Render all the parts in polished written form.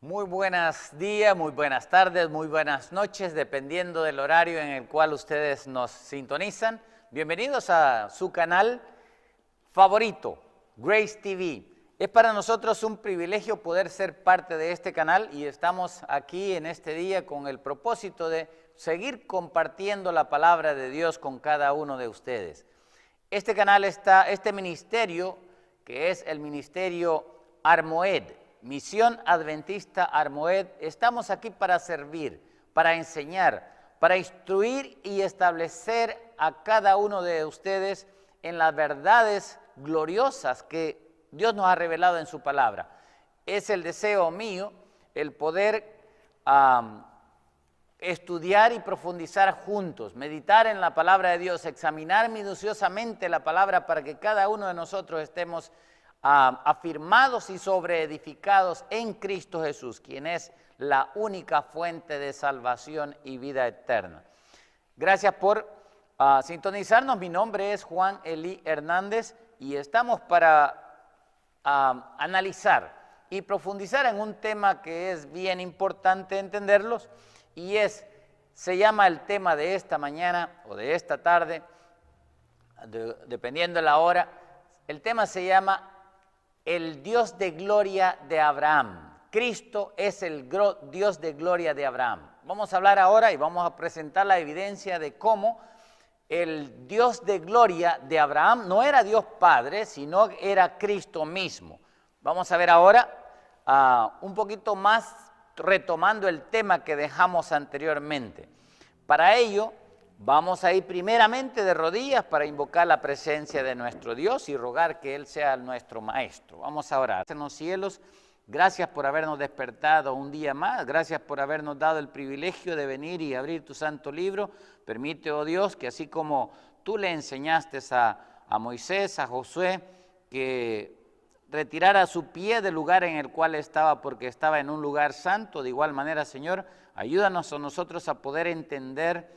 Muy buenos días, muy buenas tardes, muy buenas noches, dependiendo del horario en el cual ustedes nos sintonizan. Bienvenidos a su canal favorito, Grace TV. Es para nosotros un privilegio poder ser parte de este canal y estamos aquí en este día con el propósito de seguir compartiendo la palabra de Dios con cada uno de ustedes. Este ministerio, que es el ministerio Armoed, Misión Adventista Armoed, estamos aquí para servir, para enseñar, para instruir y establecer a cada uno de ustedes en las verdades gloriosas que Dios nos ha revelado en su palabra. Es el deseo mío el poder estudiar y profundizar juntos, meditar en la palabra de Dios, examinar minuciosamente la palabra para que cada uno de nosotros estemos afirmados y sobreedificados en Cristo Jesús, quien es la única fuente de salvación y vida eterna. Gracias por sintonizarnos. Mi nombre es Juan Eli Hernández y estamos para analizar y profundizar en un tema que es bien importante entenderlos y se llama el tema de esta mañana o de esta tarde, dependiendo de la hora. El tema se llama el Dios de gloria de Abraham. Cristo es el Dios de gloria de Abraham. Vamos a hablar ahora y vamos a presentar la evidencia de cómo el Dios de gloria de Abraham no era Dios Padre, sino era Cristo mismo. Vamos a ver ahora un poquito más retomando el tema que dejamos anteriormente. Para ello, vamos a ir primeramente de rodillas para invocar la presencia de nuestro Dios y rogar que Él sea nuestro Maestro. Vamos a orar. En los cielos, gracias por habernos despertado un día más, gracias por habernos dado el privilegio de venir y abrir tu santo libro. Permite, oh Dios, que así como tú le enseñaste a Moisés, a Josué, que retirara su pie del lugar en el cual estaba porque estaba en un lugar santo, de igual manera, Señor, ayúdanos a nosotros a poder entender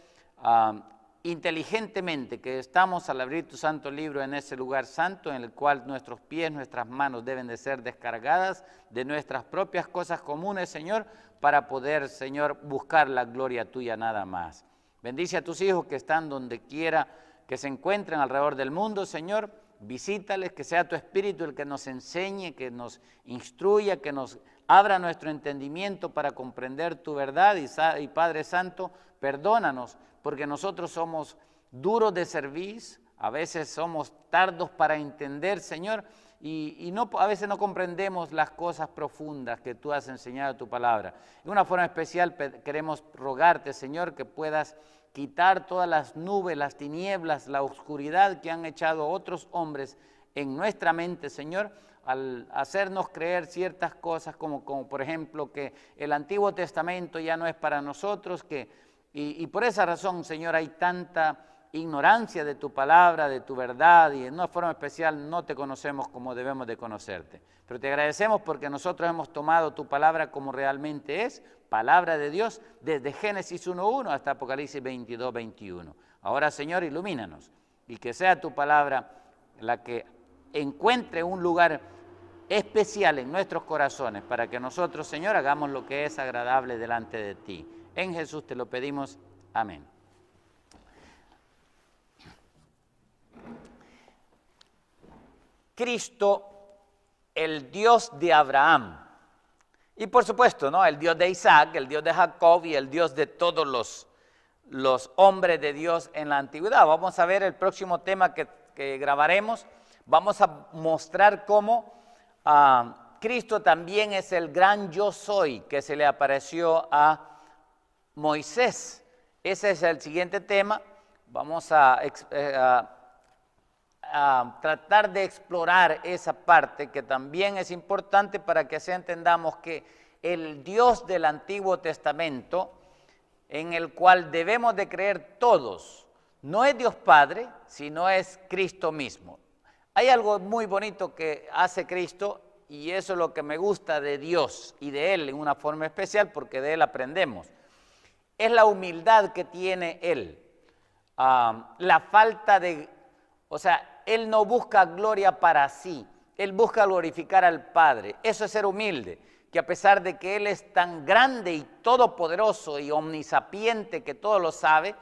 inteligentemente que estamos al abrir tu santo libro en ese lugar santo en el cual nuestros pies, nuestras manos deben de ser descargadas de nuestras propias cosas comunes, Señor, para poder, Señor, buscar la gloria tuya nada más. Bendice a tus hijos que están donde quiera que se encuentren alrededor del mundo, Señor. Visítales, que sea tu Espíritu el que nos enseñe, que nos instruya, que nos abra nuestro entendimiento para comprender tu verdad. Y Padre Santo, perdónanos, porque nosotros somos duros de servicio, a veces somos tardos para entender, Señor, y a veces no comprendemos las cosas profundas que tú has enseñado en tu palabra. De una forma especial queremos rogarte, Señor, que puedas quitar todas las nubes, las tinieblas, la oscuridad que han echado otros hombres en nuestra mente, Señor, al hacernos creer ciertas cosas como por ejemplo que el Antiguo Testamento ya no es para nosotros, y por esa razón, Señor, hay tanta ignorancia de tu palabra, de tu verdad, y en una forma especial no te conocemos como debemos de conocerte. Pero te agradecemos porque nosotros hemos tomado tu palabra como realmente es, palabra de Dios, desde Génesis 1:1 hasta Apocalipsis 22:21. Ahora, Señor, ilumínanos y que sea tu palabra la que encuentre un lugar especial en nuestros corazones para que nosotros, Señor, hagamos lo que es agradable delante de ti. En Jesús te lo pedimos. Amén. Cristo, el Dios de Abraham. Y por supuesto, ¿no?, el Dios de Isaac, el Dios de Jacob y el Dios de todos los hombres de Dios en la antigüedad. Vamos a ver el próximo tema que grabaremos. Vamos a mostrar cómo Cristo también es el gran yo soy que se le apareció a Moisés. Ese es el siguiente tema. Vamos a tratar de explorar esa parte que también es importante para que así entendamos que el Dios del Antiguo Testamento, en el cual debemos de creer todos, no es Dios Padre, sino es Cristo mismo. Hay algo muy bonito que hace Cristo y eso es lo que me gusta de Dios y de Él en una forma especial porque de Él aprendemos. Es la humildad que tiene Él, la falta de, Él no busca gloria para sí, Él busca glorificar al Padre. Eso es ser humilde. que a pesar de que Él es tan grande y todopoderoso y omnisapiente que todo lo sabe,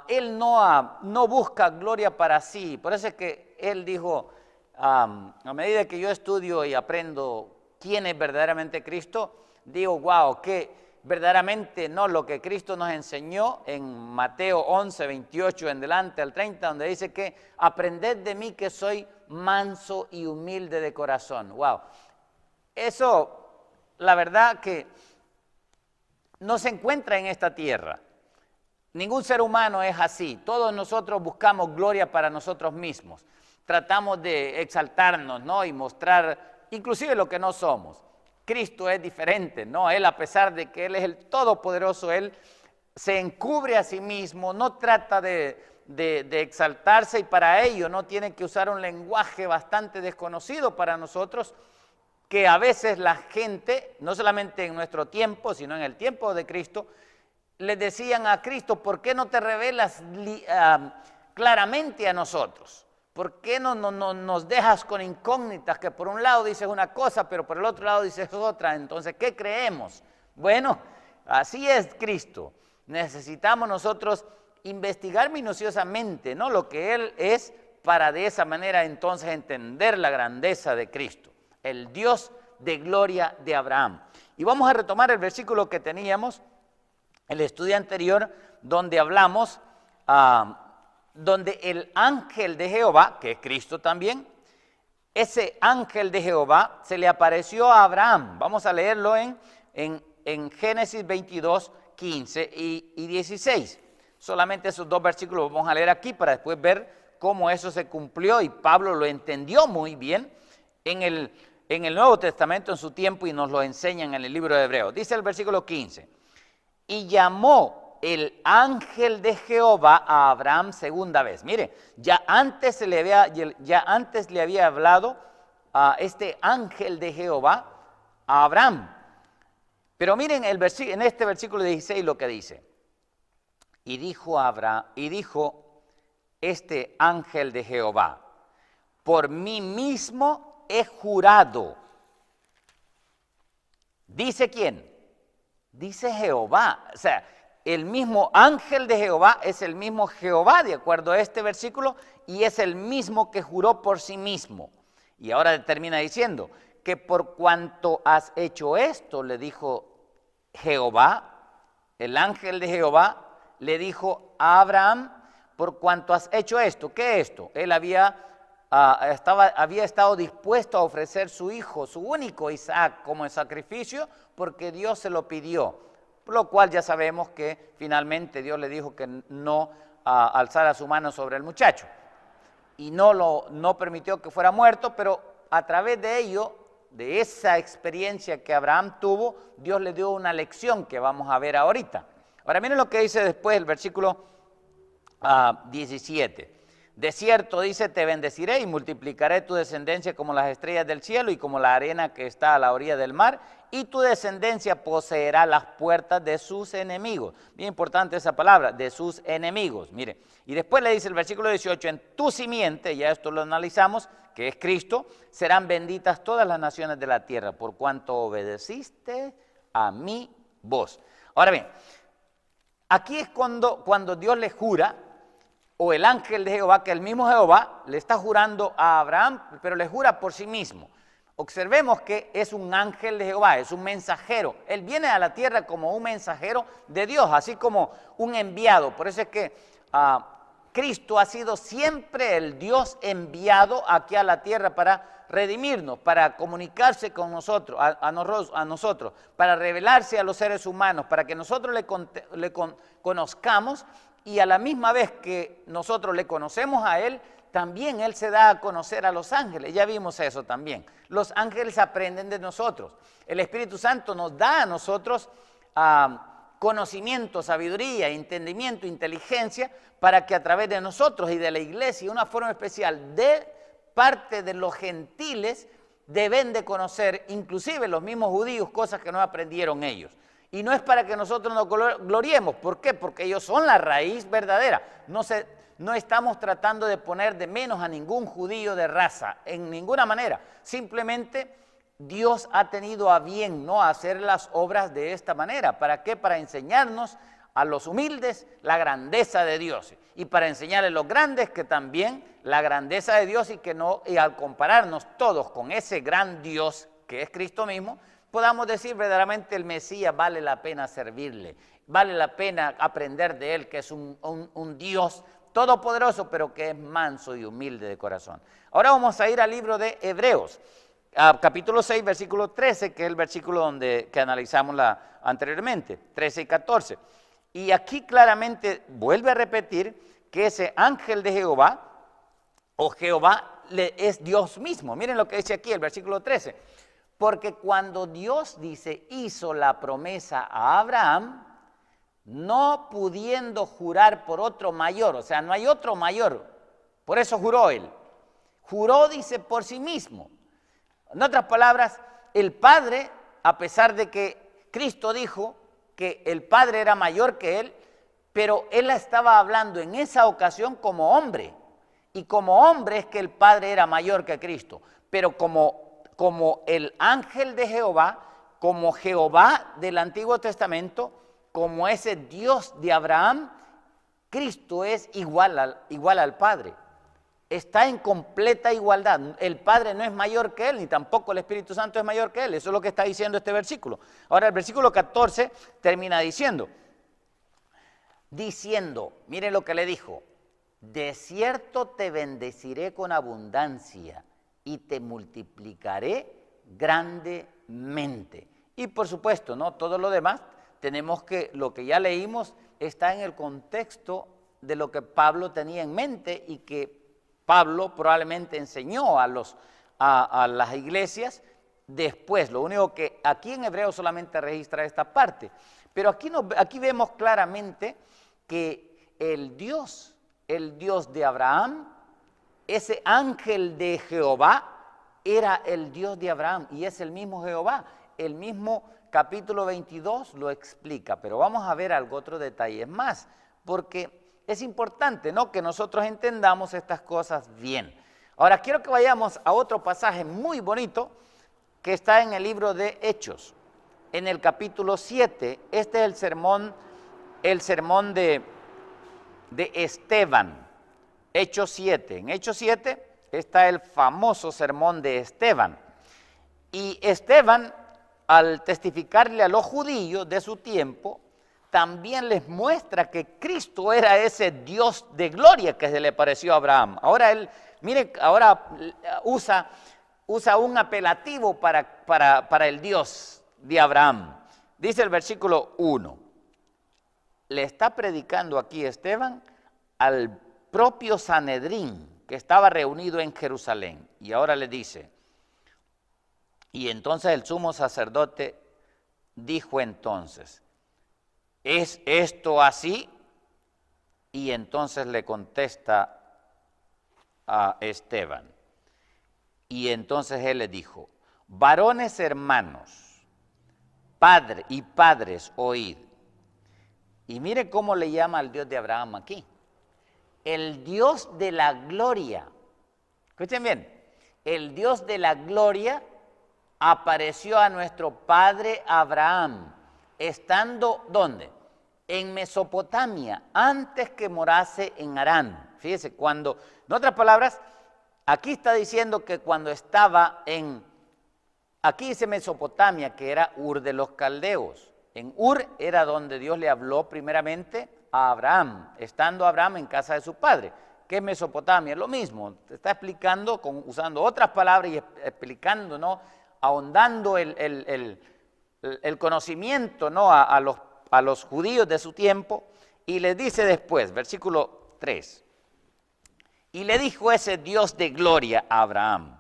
Él no busca gloria para sí. Por eso es que Él dijo, a medida que yo estudio y aprendo quién es verdaderamente Cristo, digo, wow, que verdaderamente no, lo que Cristo nos enseñó en Mateo 11, 28 en delante al 30, donde dice que aprended de mí que soy manso y humilde de corazón. Wow, eso la verdad que no se encuentra en esta tierra. Ningún ser humano es así. Todos nosotros buscamos gloria para nosotros mismos. Tratamos de exaltarnos, ¿no? Y mostrar inclusive lo que no somos. Cristo es diferente, ¿no? Él, a pesar de que Él es el Todopoderoso, Él se encubre a sí mismo, no trata de exaltarse, y para ello no tiene que usar un lenguaje bastante desconocido para nosotros, que a veces la gente, no solamente en nuestro tiempo, sino en el tiempo de Cristo, le decían a Cristo, ¿por qué no te revelas claramente a nosotros? ¿Por qué no nos dejas con incógnitas, que por un lado dices una cosa, pero por el otro lado dices otra? Entonces, ¿qué creemos? Bueno, así es Cristo. Necesitamos nosotros investigar minuciosamente, ¿no?, lo que Él es, para de esa manera entonces entender la grandeza de Cristo, el Dios de gloria de Abraham. Y vamos a retomar el versículo que teníamos, el estudio anterior, donde hablamos, donde el ángel de Jehová, que es Cristo también, ese ángel de Jehová se le apareció a Abraham. Vamos a leerlo en Génesis 22, 15 y 16. Solamente esos dos versículos vamos a leer aquí para después ver cómo eso se cumplió, y Pablo lo entendió muy bien en el Nuevo Testamento en su tiempo, y nos lo enseñan en el libro de Hebreos. Dice el versículo 15, y llamó el ángel de Jehová a Abraham segunda vez. Mire, ya antes le había hablado a este ángel de Jehová a Abraham. Pero miren en este versículo 16 lo que dice. Y dijo este ángel de Jehová, por mí mismo he jurado. ¿Dice quién? Dice Jehová. O sea, el mismo ángel de Jehová es el mismo Jehová, de acuerdo a este versículo, y es el mismo que juró por sí mismo. Y ahora termina diciendo que por cuanto has hecho esto, le dijo Jehová, el ángel de Jehová le dijo a Abraham, por cuanto has hecho esto. ¿Qué es esto? Él había estado dispuesto a ofrecer su hijo, su único Isaac, como sacrificio, porque Dios se lo pidió, por lo cual ya sabemos que finalmente Dios le dijo que no alzara su mano sobre el muchacho, y no permitió que fuera muerto, pero a través de ello, de esa experiencia que Abraham tuvo, Dios le dio una lección que vamos a ver ahorita. Ahora miren lo que dice después el versículo 17. De cierto, dice, te bendeciré y multiplicaré tu descendencia como las estrellas del cielo y como la arena que está a la orilla del mar, y tu descendencia poseerá las puertas de sus enemigos. Bien importante esa palabra, de sus enemigos. Mire, y después le dice el versículo 18, en tu simiente, ya esto lo analizamos, que es Cristo, serán benditas todas las naciones de la tierra, por cuanto obedeciste a mi voz. Ahora bien, aquí es cuando Dios le jura, o el ángel de Jehová, que el mismo Jehová le está jurando a Abraham, pero le jura por sí mismo. Observemos que es un ángel de Jehová, es un mensajero. Él viene a la tierra como un mensajero de Dios, así como un enviado. Por eso es que Cristo ha sido siempre el Dios enviado aquí a la tierra para redimirnos, para comunicarse con nosotros, a nosotros, para revelarse a los seres humanos, para que nosotros le conozcamos, y a la misma vez que nosotros le conocemos a Él, también Él se da a conocer a los ángeles. Ya vimos eso también. Los ángeles aprenden de nosotros. El Espíritu Santo nos da a nosotros conocimiento, sabiduría, entendimiento, inteligencia, para que a través de nosotros y de la iglesia, una forma especial de parte de los gentiles, deben de conocer, inclusive los mismos judíos, cosas que no aprendieron ellos. Y no es para que nosotros nos gloriemos. ¿Por qué? Porque ellos son la raíz verdadera. No estamos tratando de poner de menos a ningún judío de raza, en ninguna manera. Simplemente Dios ha tenido a bien, ¿no?, hacer las obras de esta manera. ¿Para qué? Para enseñarnos a los humildes la grandeza de Dios, y para enseñarles a los grandes que también la grandeza de Dios, y que no, y al compararnos todos con ese gran Dios que es Cristo mismo, podamos decir verdaderamente el Mesías vale la pena servirle, vale la pena aprender de él, que es un Dios todopoderoso, pero que es manso y humilde de corazón. Ahora vamos a ir al libro de Hebreos, capítulo 6, versículo 13, que es el versículo que analizamos anteriormente, 13 y 14. Y aquí claramente vuelve a repetir que ese ángel de Jehová, o Jehová, es Dios mismo. Miren lo que dice aquí el versículo 13. Porque cuando Dios dice, hizo la promesa a Abraham, no pudiendo jurar por otro mayor, o sea, no hay otro mayor, por eso juró él. Juró, dice, por sí mismo. En otras palabras, el Padre, a pesar de que Cristo dijo que el Padre era mayor que él, pero él estaba hablando en esa ocasión como hombre, y como hombre es que el Padre era mayor que Cristo, pero como el ángel de Jehová, como Jehová del Antiguo Testamento, como ese Dios de Abraham, Cristo es igual al Padre. Está en completa igualdad. El Padre no es mayor que él, ni tampoco el Espíritu Santo es mayor que él. Eso es lo que está diciendo este versículo. Ahora el versículo 14 termina diciendo, mire lo que le dijo, de cierto te bendeciré con abundancia y te multiplicaré grandemente. Y por supuesto, ¿no?, todo lo demás, tenemos que, lo que ya leímos está en el contexto de lo que Pablo tenía en mente y que Pablo probablemente enseñó a las iglesias después. Lo único que aquí en Hebreos solamente registra esta parte. Pero aquí vemos claramente que el Dios de Abraham, ese ángel de Jehová, era el Dios de Abraham y es el mismo Jehová. El mismo capítulo 22 lo explica, pero vamos a ver otros detalles más, porque es importante, ¿no?, que nosotros entendamos estas cosas bien. Ahora quiero que vayamos a otro pasaje muy bonito que está en el libro de Hechos, en el capítulo 7. Este es el sermón de Esteban, Hechos 7. En Hechos 7 está el famoso sermón de Esteban. Y Esteban, al testificarle a los judíos de su tiempo, también les muestra que Cristo era ese Dios de gloria que se le pareció a Abraham. Ahora él, mire, ahora usa un apelativo para el Dios de Abraham. Dice el versículo 1, le está predicando aquí Esteban al propio Sanedrín que estaba reunido en Jerusalén. Y ahora le dice, y entonces el sumo sacerdote dijo entonces, ¿es esto así? Y entonces le contesta a Esteban. Y entonces él le dijo, varones hermanos, padres, oíd. Y mire cómo le llama al Dios de Abraham aquí. El Dios de la gloria. Escuchen bien, el Dios de la gloria apareció a nuestro padre Abraham, estando, ¿dónde? En Mesopotamia, antes que morase en Harán. Fíjese, en otras palabras, aquí está diciendo que cuando estaba aquí dice Mesopotamia, que era Ur de los Caldeos. En Ur era donde Dios le habló primeramente a Abraham, estando Abraham en casa de su padre. ¿Qué es Mesopotamia? Es lo mismo, está explicando, usando otras palabras y explicando, ¿no?, ahondando el conocimiento, ¿no?, a los judíos de su tiempo, y les dice después, versículo 3, y le dijo ese Dios de gloria a Abraham,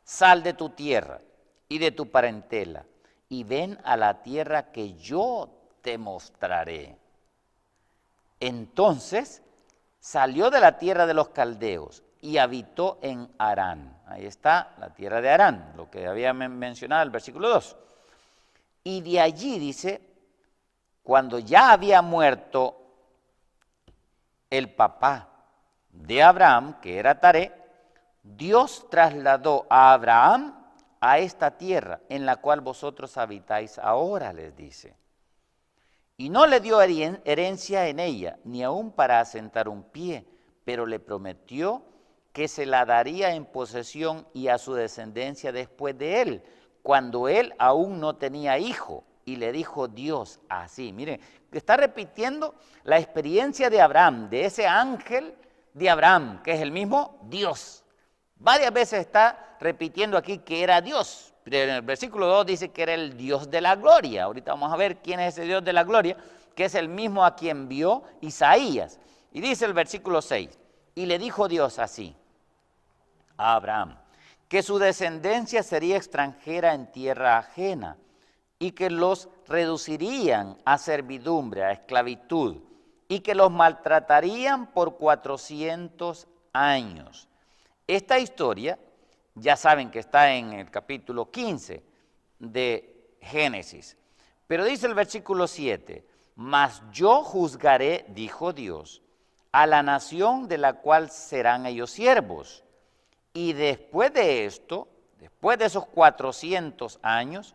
sal de tu tierra y de tu parentela, y ven a la tierra que yo te mostraré. Entonces salió de la tierra de los caldeos y habitó en Harán. Ahí está la tierra de Harán, lo que había mencionado el versículo 2. Y de allí dice, cuando ya había muerto el papá de Abraham, que era Taré, Dios trasladó a Abraham a esta tierra en la cual vosotros habitáis ahora, les dice. Y no le dio herencia en ella, ni aun para asentar un pie, pero le prometió que se la daría en posesión y a su descendencia después de él, cuando él aún no tenía hijo. Y le dijo Dios así, miren, está repitiendo la experiencia de Abraham, de ese ángel de Abraham, que es el mismo Dios. Varias veces está repitiendo aquí que era Dios. En el versículo 2 dice que era el Dios de la gloria. Ahorita vamos a ver quién es ese Dios de la gloria, que es el mismo a quien vio Isaías. Y dice el versículo 6, y le dijo Dios así a Abraham, que su descendencia sería extranjera en tierra ajena, y que los reducirían a servidumbre, a esclavitud, y que los maltratarían por 400 años. Esta historia, ya saben que está en el capítulo 15 de Génesis, pero dice el versículo 7, mas yo juzgaré, dijo Dios, a la nación de la cual serán ellos siervos, y después de esto, después de esos 400 años,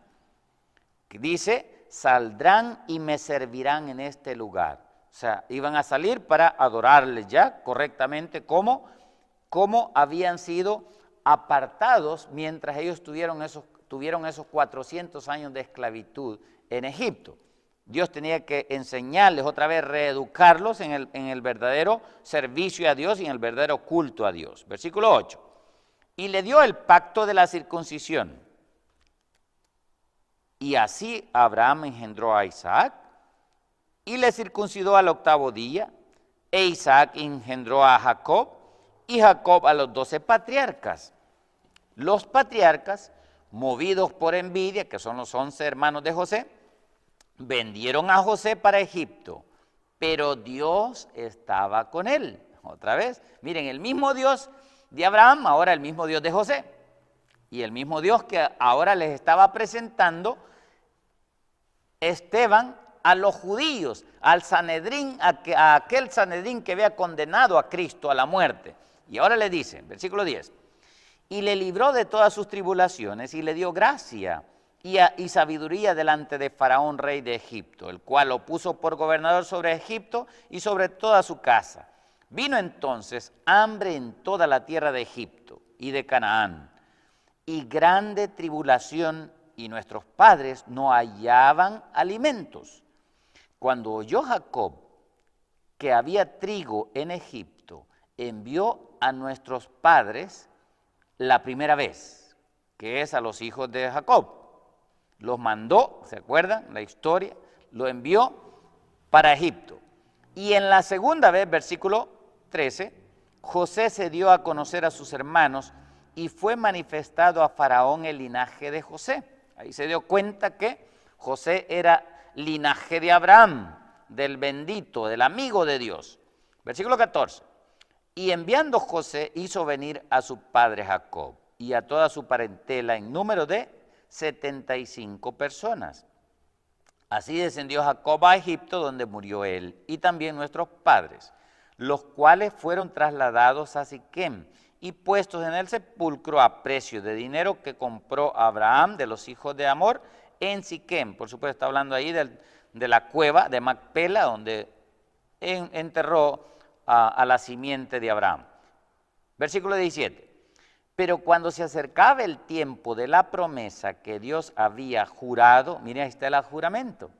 dice, saldrán y me servirán en este lugar. O sea, iban a salir para adorarles ya correctamente como habían sido apartados mientras ellos tuvieron esos 400 años de esclavitud en Egipto. Dios tenía que enseñarles otra vez, reeducarlos en el verdadero servicio a Dios y en el verdadero culto a Dios. Versículo 8. Y le dio el pacto de la circuncisión. Y así Abraham engendró a Isaac y le circuncidó al 8º día, e Isaac engendró a Jacob y Jacob a los 12 patriarcas. Los patriarcas, movidos por envidia, que son los 11 hermanos de José, vendieron a José para Egipto, pero Dios estaba con él. Otra vez, miren, el mismo Dios de Abraham, ahora el mismo Dios de José, y el mismo Dios que ahora les estaba presentando Esteban a los judíos, al Sanedrín, a aquel Sanedrín que había condenado a Cristo a la muerte. Y ahora le dice, versículo 10, y le libró de todas sus tribulaciones y le dio gracia y sabiduría delante de Faraón, rey de Egipto, el cual lo puso por gobernador sobre Egipto y sobre toda su casa. Vino entonces hambre en toda la tierra de Egipto y de Canaán, y grande tribulación, y nuestros padres no hallaban alimentos. Cuando oyó Jacob que había trigo en Egipto, envió a nuestros padres la primera vez, que es a los hijos de Jacob. Los mandó, ¿se acuerdan la historia? Lo envió para Egipto. Y en la segunda vez, versículo 13, José se dio a conocer a sus hermanos y fue manifestado a Faraón el linaje de José. Ahí se dio cuenta que José era linaje de Abraham, del bendito, del amigo de Dios. Versículo 14. Y enviando José hizo venir a su padre Jacob y a toda su parentela en número de 75 personas. Así descendió Jacob a Egipto, donde murió él, y también nuestros padres, los cuales fueron trasladados a Siquem y puestos en el sepulcro a precio de dinero que compró Abraham de los hijos de Amor en Siquem. Por supuesto, está hablando ahí de la cueva de Macpela, donde enterró a la simiente de Abraham. Versículo 17. Pero cuando se acercaba el tiempo de la promesa que Dios había jurado, miren, ahí está el juramento.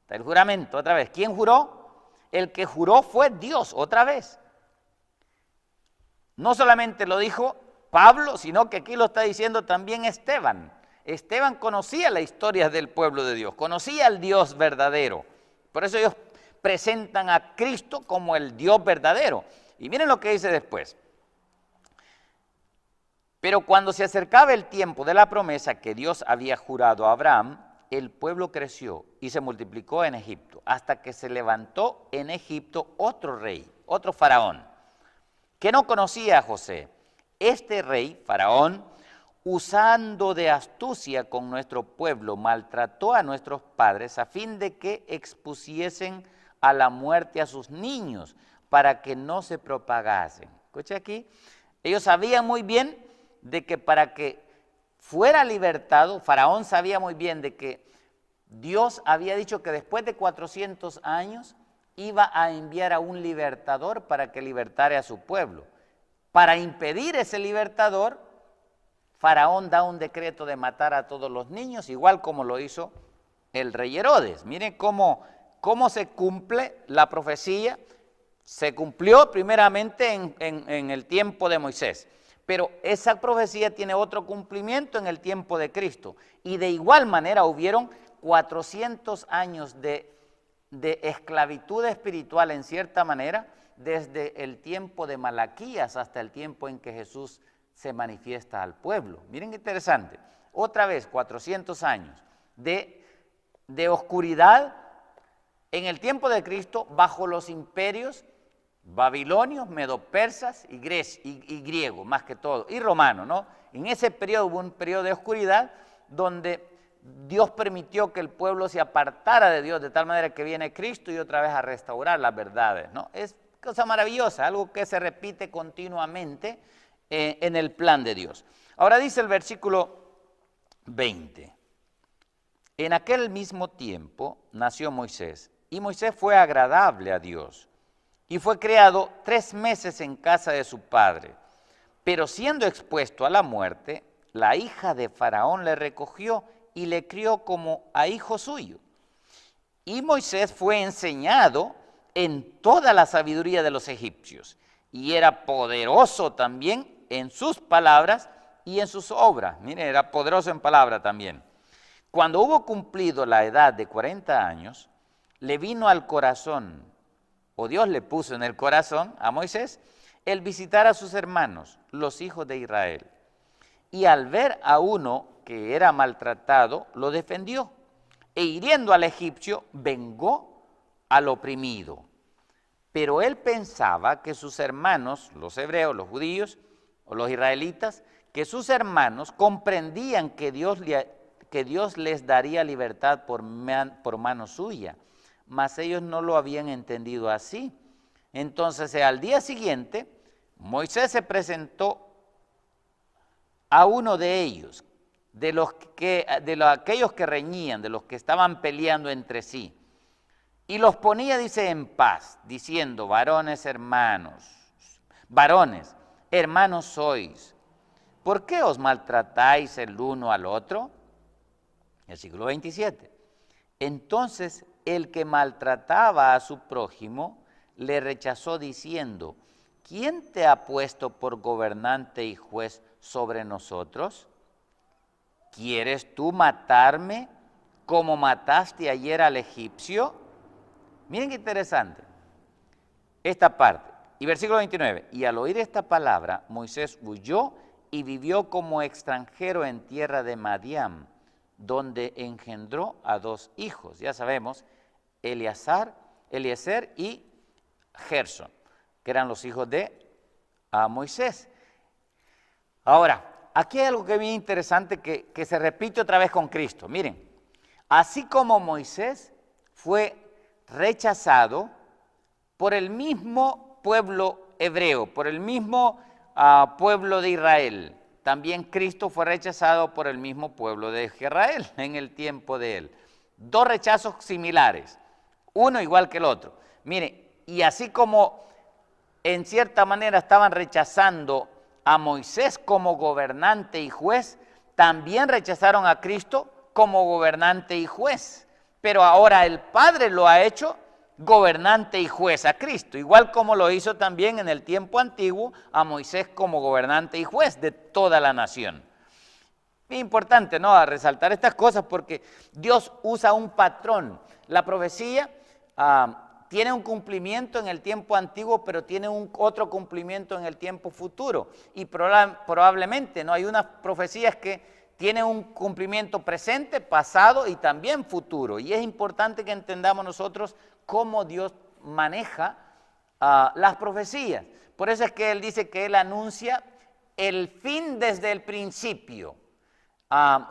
Está el juramento, otra vez. ¿Quién juró? El que juró fue Dios, otra vez. No solamente lo dijo Pablo, sino que aquí lo está diciendo también Esteban. Esteban conocía la historia del pueblo de Dios, conocía al Dios verdadero. Por eso ellos presentan a Cristo como el Dios verdadero. Y miren lo que dice después. Pero cuando se acercaba el tiempo de la promesa que Dios había jurado a Abraham, el pueblo creció y se multiplicó en Egipto, hasta que se levantó en Egipto otro rey, otro faraón, que no conocía a José. Este rey, faraón, usando de astucia con nuestro pueblo, maltrató a nuestros padres a fin de que expusiesen a la muerte a sus niños, para que no se propagasen. Escuche aquí, ellos sabían muy bien de que para que fuera libertado. Faraón sabía muy bien de que Dios había dicho que después de 400 años iba a enviar a un libertador para que libertara a su pueblo. Para impedir ese libertador, Faraón da un decreto de matar a todos los niños, igual como lo hizo el rey Herodes. Miren cómo se cumple la profecía. Se cumplió primeramente en el tiempo de Moisés, pero esa profecía tiene otro cumplimiento en el tiempo de Cristo. Y de igual manera hubieron 400 años de esclavitud espiritual en cierta manera, desde el tiempo de Malaquías hasta el tiempo en que Jesús se manifiesta al pueblo. Miren qué interesante. Otra vez, 400 años de oscuridad en el tiempo de Cristo bajo los imperios babilonios, medopersas y griegos, más que todo, y romanos, ¿no? En ese periodo hubo un periodo de oscuridad donde Dios permitió que el pueblo se apartara de Dios de tal manera que viene Cristo y otra vez a restaurar las verdades, ¿no? Es cosa maravillosa, algo que se repite continuamente en el plan de Dios. Ahora dice el versículo 20. En aquel mismo tiempo nació Moisés, y Moisés fue agradable a Dios, y fue criado 3 meses en casa de su padre. Pero siendo expuesto a la muerte, la hija de Faraón le recogió y le crió como a hijo suyo. Y Moisés fue enseñado en toda la sabiduría de los egipcios, y era poderoso también en sus palabras y en sus obras. Mire, era poderoso en palabra también. Cuando hubo cumplido la edad de 40 años, le vino al corazón, o Dios le puso en el corazón a Moisés, el visitar a sus hermanos, los hijos de Israel. Y al ver a uno que era maltratado, lo defendió, e hiriendo al egipcio, vengó al oprimido. Pero él pensaba que sus hermanos, los hebreos, los judíos, o los israelitas, que sus hermanos comprendían que Dios les daría libertad por mano suya, mas ellos no lo habían entendido así. Entonces, al día siguiente, Moisés se presentó a uno de ellos, de aquellos que reñían, de los que estaban peleando entre sí, y los ponía, dice, en paz, diciendo: varones, hermanos sois, ¿por qué os maltratáis el uno al otro? Versículo 27. Entonces el que maltrataba a su prójimo le rechazó diciendo: ¿quién te ha puesto por gobernante y juez sobre nosotros? ¿Quieres tú matarme como mataste ayer al egipcio? Miren qué interesante esta parte. Y versículo 29, y al oír esta palabra, Moisés huyó y vivió como extranjero en tierra de Madián, donde engendró a 2 hijos. Ya sabemos, Eliezer y Gersón, que eran los hijos de Moisés. Ahora, aquí hay algo que es bien interesante que se repite otra vez con Cristo. Miren, así como Moisés fue rechazado por el mismo pueblo hebreo, por el mismo pueblo de Israel, también Cristo fue rechazado por el mismo pueblo de Israel en el tiempo de él. 2 rechazos similares, uno igual que el otro. Mire, y así como en cierta manera estaban rechazando a Moisés como gobernante y juez, también rechazaron a Cristo como gobernante y juez. Pero ahora el Padre lo ha hecho gobernante y juez a Cristo, igual como lo hizo también en el tiempo antiguo a Moisés como gobernante y juez de toda la nación. Es importante, ¿no?, a resaltar estas cosas porque Dios usa un patrón. La profecía tiene un cumplimiento en el tiempo antiguo, pero tiene otro cumplimiento en el tiempo futuro. Y probablemente, ¿no?, hay unas profecías que tienen un cumplimiento presente, pasado y también futuro. Y es importante que entendamos nosotros cómo Dios maneja las profecías. Por eso es que Él dice que Él anuncia el fin desde el principio,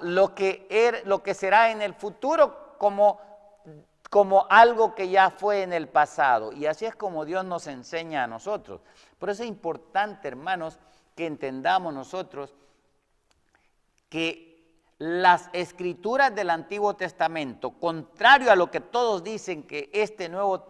lo que será en el futuro como algo que ya fue en el pasado. Y así es como Dios nos enseña a nosotros. Por eso es importante, hermanos, que entendamos nosotros que las escrituras del Antiguo Testamento, contrario a lo que todos dicen que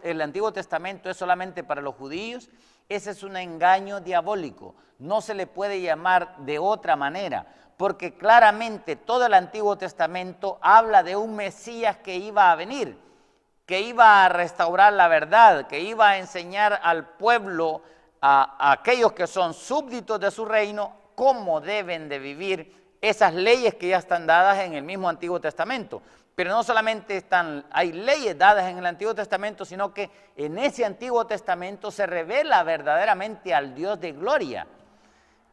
el Antiguo Testamento es solamente para los judíos, ese es un engaño diabólico. No se le puede llamar de otra manera, porque claramente todo el Antiguo Testamento habla de un Mesías que iba a venir, que iba a restaurar la verdad, que iba a enseñar al pueblo, a aquellos que son súbditos de su reino, cómo deben de vivir esas leyes que ya están dadas en el mismo Antiguo Testamento. Pero no solamente hay leyes dadas en el Antiguo Testamento, sino que en ese Antiguo Testamento se revela verdaderamente al Dios de gloria.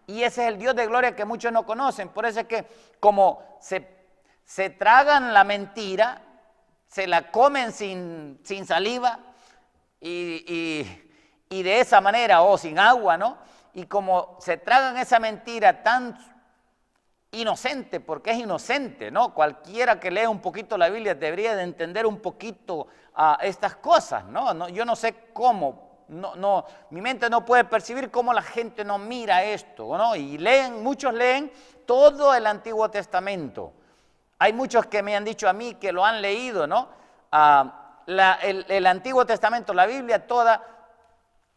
Y ese es el Dios de gloria que muchos no conocen. Por eso es que como se tragan la mentira, se la comen sin saliva y de esa manera, o sin agua, ¿no? Y como se tragan esa mentira tan inocente, porque es inocente, ¿no? Cualquiera que lea un poquito la Biblia debería de entender un poquito estas cosas, ¿no? Yo no sé cómo, mi mente no puede percibir cómo la gente no mira esto, ¿no? Y muchos leen todo el Antiguo Testamento. Hay muchos que me han dicho a mí que lo han leído, ¿no? El Antiguo Testamento, la Biblia toda,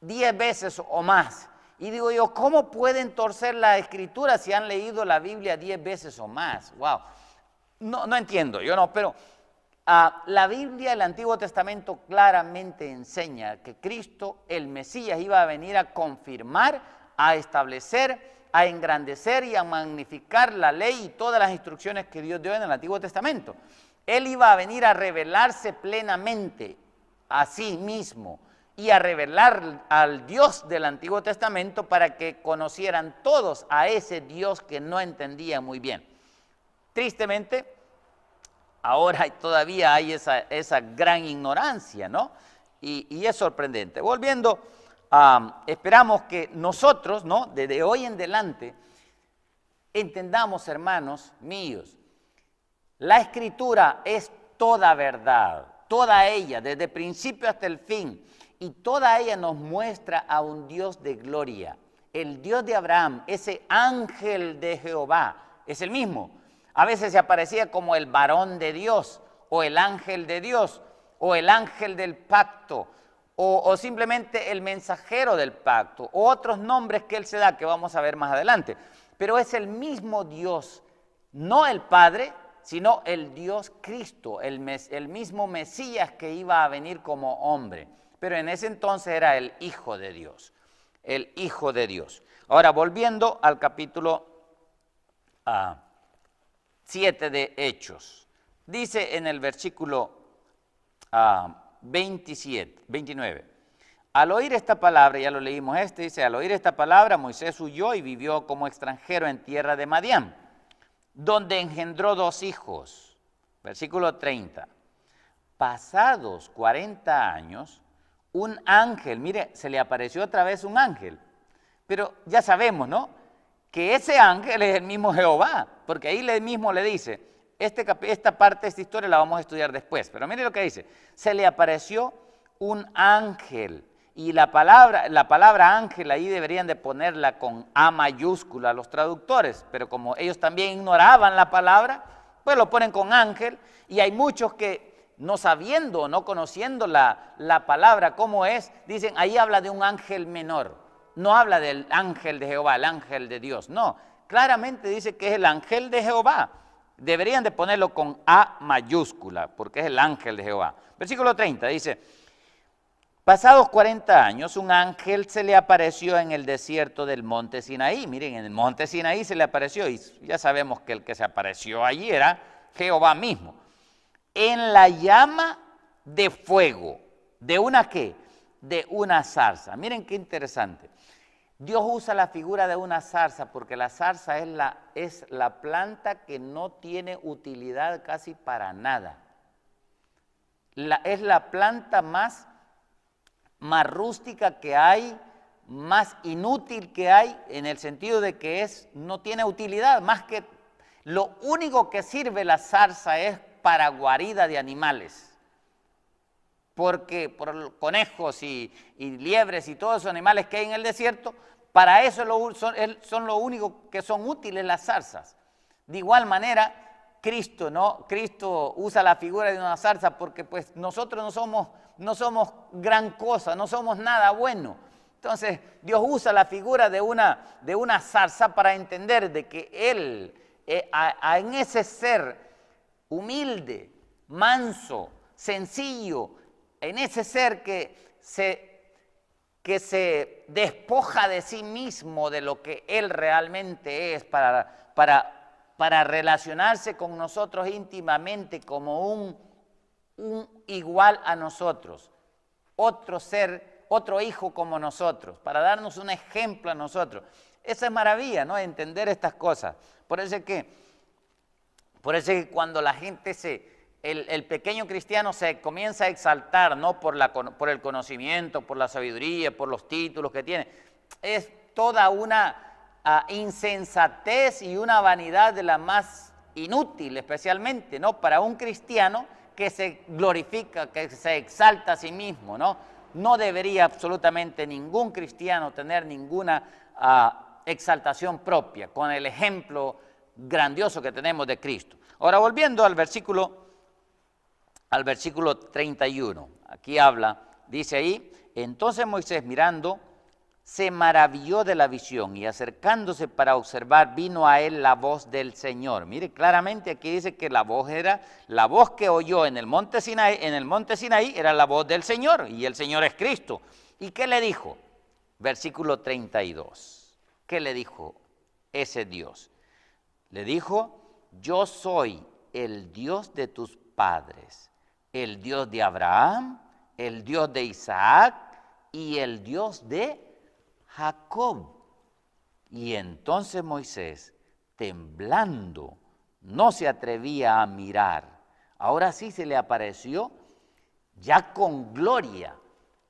10 veces o más. Y digo yo, ¿cómo pueden torcer la Escritura si han leído la Biblia 10 veces o más? Wow. No entiendo, yo no, pero la Biblia, el Antiguo Testamento claramente enseña que Cristo, el Mesías, iba a venir a confirmar, a establecer, a engrandecer y a magnificar la ley y todas las instrucciones que Dios dio en el Antiguo Testamento. Él iba a venir a revelarse plenamente a sí mismo y a revelar al Dios del Antiguo Testamento para que conocieran todos a ese Dios que no entendía muy bien. Tristemente, ahora todavía hay esa gran ignorancia, ¿no? Y es sorprendente. Volviendo, esperamos que nosotros, ¿no? Desde hoy en adelante, entendamos, hermanos míos, la Escritura es toda verdad, toda ella, desde el principio hasta el fin. Y toda ella nos muestra a un Dios de gloria. El Dios de Abraham, ese ángel de Jehová, es el mismo. A veces se aparecía como el varón de Dios, o el ángel de Dios, o el ángel del pacto, o simplemente el mensajero del pacto, o otros nombres que él se da, que vamos a ver más adelante. Pero es el mismo Dios, no el Padre, sino el Dios Cristo, el mismo Mesías que iba a venir como hombre. Pero en ese entonces era el Hijo de Dios, el Hijo de Dios. Ahora, volviendo al capítulo 7 de Hechos, dice en el versículo 29, al oír esta palabra, ya lo leímos dice, al oír esta palabra, Moisés huyó y vivió como extranjero en tierra de Madián, donde engendró 2 hijos. Versículo 30, pasados 40 años, un ángel, mire, se le apareció otra vez un ángel, pero ya sabemos, ¿no? Que ese ángel es el mismo Jehová, porque ahí mismo le dice, esta parte de esta historia la vamos a estudiar después, pero mire lo que dice, se le apareció un ángel, y la palabra ángel ahí deberían de ponerla con A mayúscula los traductores, pero como ellos también ignoraban la palabra, pues lo ponen con ángel, y hay muchos que no sabiendo, no conociendo la palabra como es, dicen, ahí habla de un ángel menor, no habla del ángel de Jehová, el ángel de Dios, no, claramente dice que es el ángel de Jehová, deberían de ponerlo con A mayúscula, porque es el ángel de Jehová. Versículo 30 dice, pasados 40 años, un ángel se le apareció en el desierto del monte Sinaí, miren, en el monte Sinaí se le apareció, y ya sabemos que el que se apareció allí era Jehová mismo, en la llama de fuego, ¿de una qué? De una zarza. Miren qué interesante. Dios usa la figura de una zarza porque la zarza es la planta que no tiene utilidad casi para nada. Es la planta más rústica que hay, más inútil que hay, en el sentido de que no tiene utilidad, más que lo único que sirve la zarza es para guarida de animales, porque por conejos y liebres y todos esos animales que hay en el desierto, para eso son lo único que son útiles las zarzas. De igual manera, Cristo, ¿no? Cristo usa la figura de una zarza porque pues nosotros no somos gran cosa, no somos nada bueno. Entonces, Dios usa la figura de una zarza para entender de que Él, en ese ser humilde, manso, sencillo, en ese ser que se despoja de sí mismo, de lo que Él realmente es, para relacionarse con nosotros íntimamente como un igual a nosotros, otro ser, otro hijo como nosotros, para darnos un ejemplo a nosotros. Esa es maravilla, ¿no? Entender estas cosas. Por eso es que cuando la gente el pequeño cristiano se comienza a exaltar, ¿no? Por el conocimiento, por la sabiduría, por los títulos que tiene, es toda una insensatez y una vanidad de la más inútil, especialmente, ¿no? Para un cristiano que se glorifica, que se exalta a sí mismo, ¿no? No debería absolutamente ningún cristiano tener ninguna exaltación propia, con el ejemplo grandioso que tenemos de Cristo. Ahora, volviendo al versículo 31, aquí habla, dice ahí, entonces Moisés mirando, se maravilló de la visión y acercándose para observar, vino a él la voz del Señor. Mire, claramente aquí dice que la voz era la voz que oyó en el monte Sinaí era la voz del Señor, y el Señor es Cristo. ¿Y qué le dijo? Versículo 32. ¿Qué le dijo ese Dios? Le dijo, yo soy el Dios de tus padres, el Dios de Abraham, el Dios de Isaac y el Dios de Jacob. Y entonces Moisés, temblando, no se atrevía a mirar. Ahora sí se le apareció ya con gloria.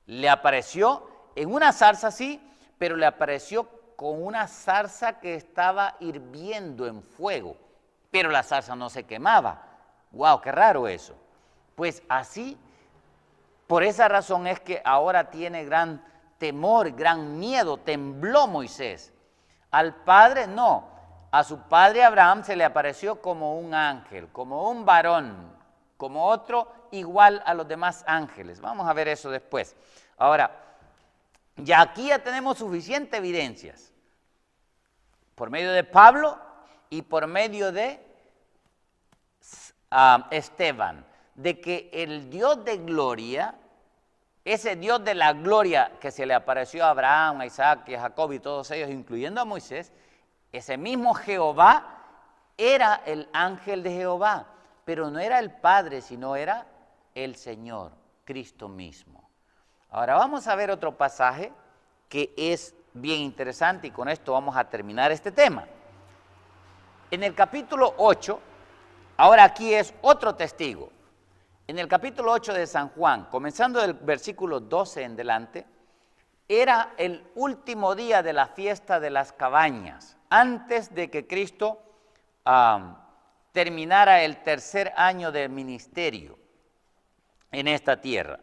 Le apareció en una zarza, sí, pero le apareció con una zarza que estaba hirviendo en fuego, pero la zarza no se quemaba. ¡Wow! ¡Qué raro eso! Pues así, por esa razón es que ahora tiene gran temor, gran miedo, tembló Moisés. Al padre no, a su padre Abraham se le apareció como un ángel, como un varón, como otro igual a los demás ángeles. Vamos a ver eso después. Ahora, ya aquí ya tenemos suficientes evidencias, por medio de Pablo y por medio de Esteban, de que el Dios de gloria, ese Dios de la gloria que se le apareció a Abraham, a Isaac y a Jacob y todos ellos, incluyendo a Moisés, ese mismo Jehová era el ángel de Jehová, pero no era el Padre, sino era el Señor, Cristo mismo. Ahora vamos a ver otro pasaje que es bien interesante y con esto vamos a terminar este tema. En el capítulo 8, ahora aquí es otro testigo. En el capítulo 8 de San Juan, comenzando del versículo 12 en delante, era el último día de la fiesta de las cabañas, antes de que Cristo terminara el tercer año del ministerio en esta tierra,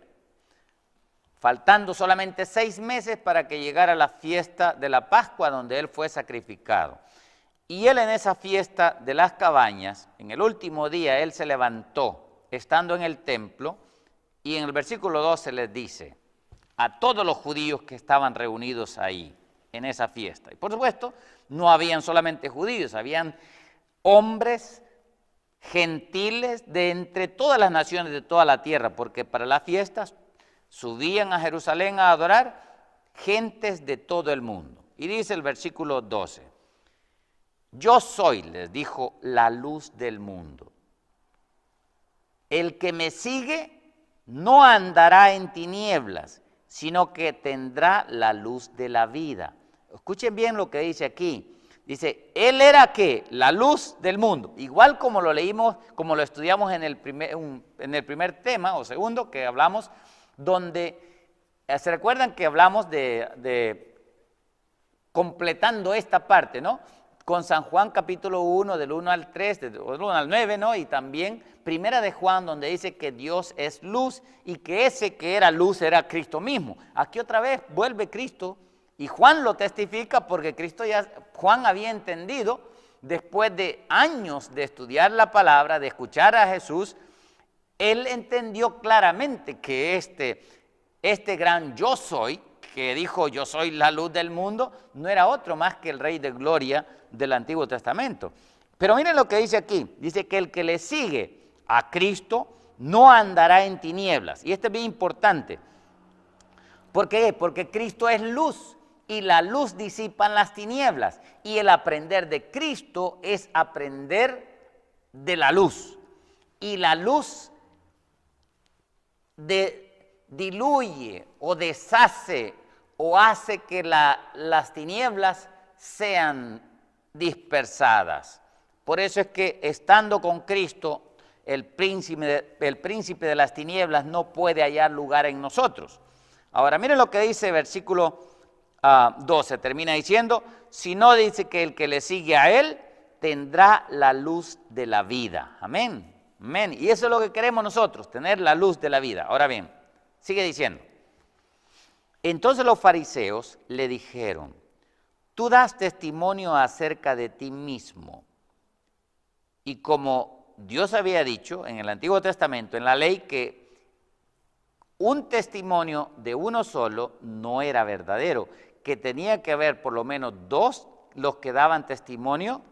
faltando solamente 6 meses para que llegara la fiesta de la Pascua, donde Él fue sacrificado. Y Él en esa fiesta de las cabañas, en el último día, Él se levantó, estando en el templo, y en el versículo 12 les dice a todos los judíos que estaban reunidos ahí, en esa fiesta. Y por supuesto, no habían solamente judíos, habían hombres gentiles de entre todas las naciones de toda la tierra, porque para las fiestas subían a Jerusalén a adorar gentes de todo el mundo. Y dice el versículo 12, yo soy, les dijo, la luz del mundo. El que me sigue no andará en tinieblas, sino que tendrá la luz de la vida. Escuchen bien lo que dice aquí. Dice, Él era ¿qué? La luz del mundo. Igual como lo leímos, como lo estudiamos en el primer tema o segundo que hablamos, donde, ¿se recuerdan que hablamos de completando esta parte, ¿no? Con San Juan capítulo 1, del 1 al 3, del 1 al 9, ¿no? Y también Primera de Juan, donde dice que Dios es luz y que ese que era luz era Cristo mismo. Aquí otra vez vuelve Cristo y Juan lo testifica porque Juan había entendido después de años de estudiar la palabra, de escuchar a Jesús, él entendió claramente que este gran yo soy, que dijo yo soy la luz del mundo, no era otro más que el Rey de Gloria del Antiguo Testamento. Pero miren lo que dice aquí, dice que el que le sigue a Cristo no andará en tinieblas. Y esto es bien importante. ¿Por qué? Porque Cristo es luz y la luz disipa las tinieblas. Y el aprender de Cristo es aprender de la luz. Y la luz diluye o deshace o hace que las tinieblas sean dispersadas. Por eso es que estando con Cristo, el príncipe de las tinieblas no puede hallar lugar en nosotros. Ahora, miren lo que dice versículo 12, termina diciendo, si no, dice que el que le sigue a él tendrá la luz de la vida. Amén, amén. Y eso es lo que queremos nosotros, tener la luz de la vida. Ahora bien, sigue diciendo, entonces los fariseos le dijeron, tú das testimonio acerca de ti mismo. Y como Dios había dicho en el Antiguo Testamento, en la ley, que un testimonio de uno solo no era verdadero, que tenía que haber por lo menos dos los que daban testimonio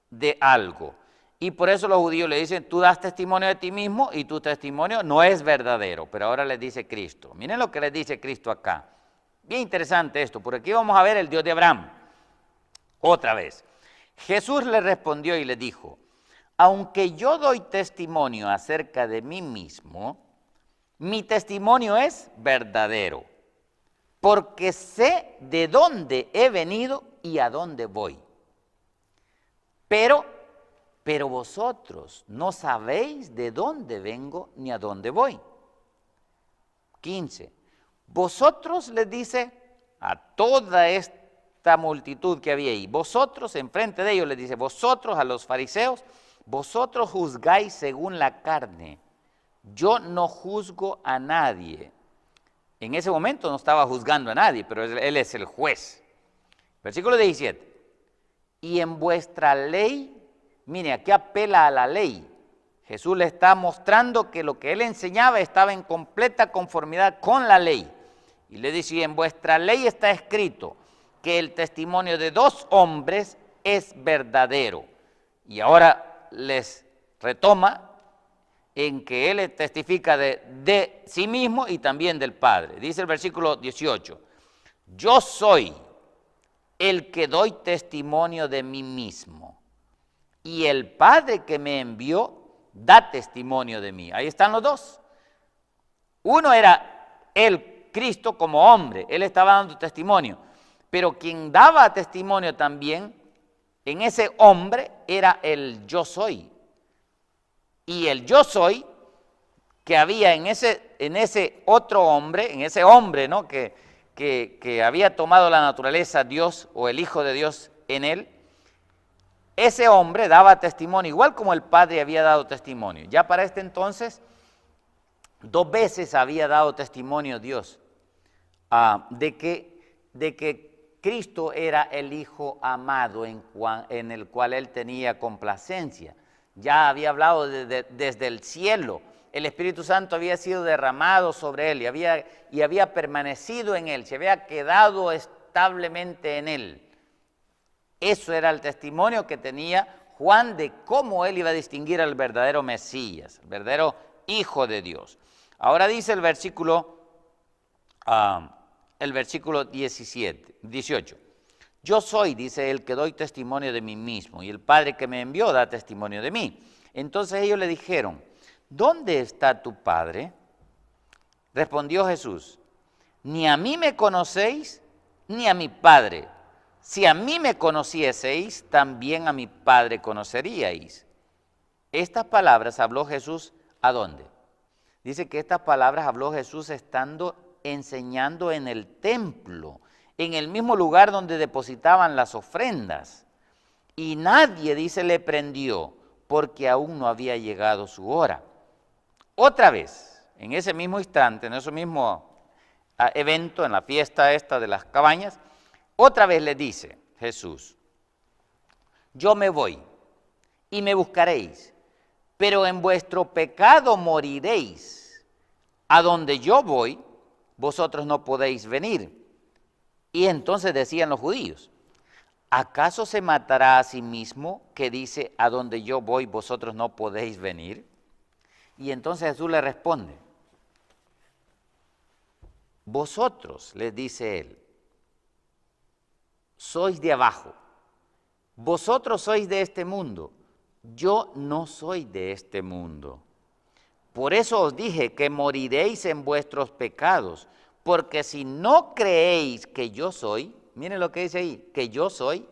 de algo. Y por eso los judíos le dicen, tú das testimonio de ti mismo y tu testimonio no es verdadero. Pero ahora les dice Cristo. Miren lo que les dice Cristo acá. Bien interesante esto. Por aquí vamos a ver el Dios de Abraham. Otra vez. Jesús le respondió y le dijo, aunque yo doy testimonio acerca de mí mismo, mi testimonio es verdadero, porque sé de dónde he venido y a dónde voy. Pero vosotros no sabéis de dónde vengo ni a dónde voy. 15. Vosotros, les dice a toda esta multitud que había ahí, vosotros, enfrente de ellos les dice, vosotros a los fariseos, vosotros juzgáis según la carne, yo no juzgo a nadie. En ese momento no estaba juzgando a nadie, pero él es el juez. Versículo 17. Y en vuestra ley, mire, aquí apela a la ley. Jesús le está mostrando que lo que él enseñaba estaba en completa conformidad con la ley. Y le dice, y en vuestra ley está escrito que el testimonio de dos hombres es verdadero. Y ahora les retoma en que él testifica de sí mismo y también del Padre. Dice el versículo 18, yo soy el que doy testimonio de mí mismo, y el Padre que me envió da testimonio de mí. Ahí están los dos. Uno era el Cristo como hombre, él estaba dando testimonio, pero quien daba testimonio también en ese hombre era el yo soy. Y el yo soy que había en ese otro hombre, en ese hombre, ¿no? que había tomado la naturaleza Dios o el Hijo de Dios en él, ese hombre daba testimonio, igual como el Padre había dado testimonio. Ya para este entonces, 2 veces había dado testimonio Dios de que Cristo era el Hijo amado en el cual él tenía complacencia. Ya había hablado desde el cielo. El Espíritu Santo había sido derramado sobre él y había permanecido en él, se había quedado establemente en él. Eso era el testimonio que tenía Juan de cómo él iba a distinguir al verdadero Mesías, el verdadero Hijo de Dios. Ahora dice el versículo 18. Yo soy, dice él, que doy testimonio de mí mismo, y el Padre que me envió da testimonio de mí. Entonces ellos le dijeron, ¿dónde está tu Padre? Respondió Jesús, ni a mí me conocéis, ni a mi Padre. Si a mí me conocieseis, también a mi Padre conoceríais. Estas palabras habló Jesús, ¿a dónde? Dice que estas palabras habló Jesús enseñando en el templo, en el mismo lugar donde depositaban las ofrendas. Y nadie, dice, le prendió, porque aún no había llegado su hora. Otra vez, en ese mismo instante, en ese mismo evento, en la fiesta esta de las cabañas, otra vez le dice Jesús, yo me voy y me buscaréis, pero en vuestro pecado moriréis. A donde yo voy, vosotros no podéis venir. Y entonces decían los judíos, ¿acaso se matará a sí mismo que dice, a donde yo voy, vosotros no podéis venir? Y entonces Jesús le responde, vosotros, les dice él, sois de abajo, vosotros sois de este mundo, yo no soy de este mundo. Por eso os dije que moriréis en vuestros pecados, porque si no creéis que yo soy, miren lo que dice ahí, que yo soy,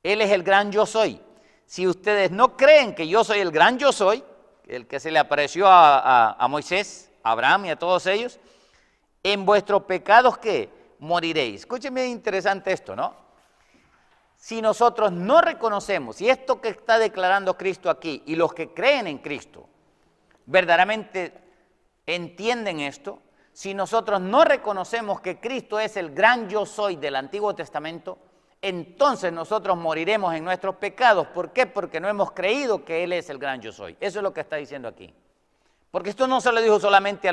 Él es el gran yo soy. Si ustedes no creen que yo soy el gran yo soy, el que se le apareció a Moisés, a Abraham y a todos ellos, en vuestros pecados, ¿qué? Moriréis. Escúchenme, interesante esto, ¿no? Si nosotros no reconocemos, y esto que está declarando Cristo aquí, y los que creen en Cristo, verdaderamente entienden esto, si nosotros no reconocemos que Cristo es el gran yo soy del Antiguo Testamento, entonces nosotros moriremos en nuestros pecados. ¿Por qué? Porque no hemos creído que Él es el gran yo soy. Eso es lo que está diciendo aquí. Porque esto no se lo dijo solamente a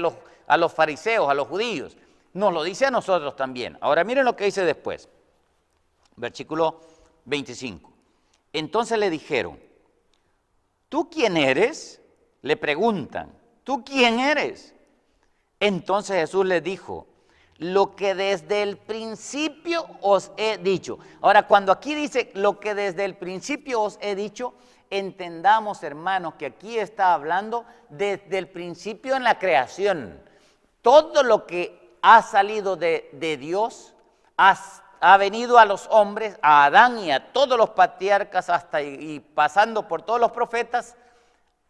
los fariseos, a los judíos, nos lo dice a nosotros también. Ahora miren lo que dice después, versículo 25. Entonces le dijeron, ¿tú quién eres? Le preguntan, ¿tú quién eres? Entonces Jesús les dijo, lo que desde el principio os he dicho. Ahora, cuando aquí dice lo que desde el principio os he dicho, entendamos, hermanos, que aquí está hablando desde el principio en la creación. Todo lo que ha salido de Dios ha venido a los hombres, a Adán y a todos los patriarcas, hasta y pasando por todos los profetas,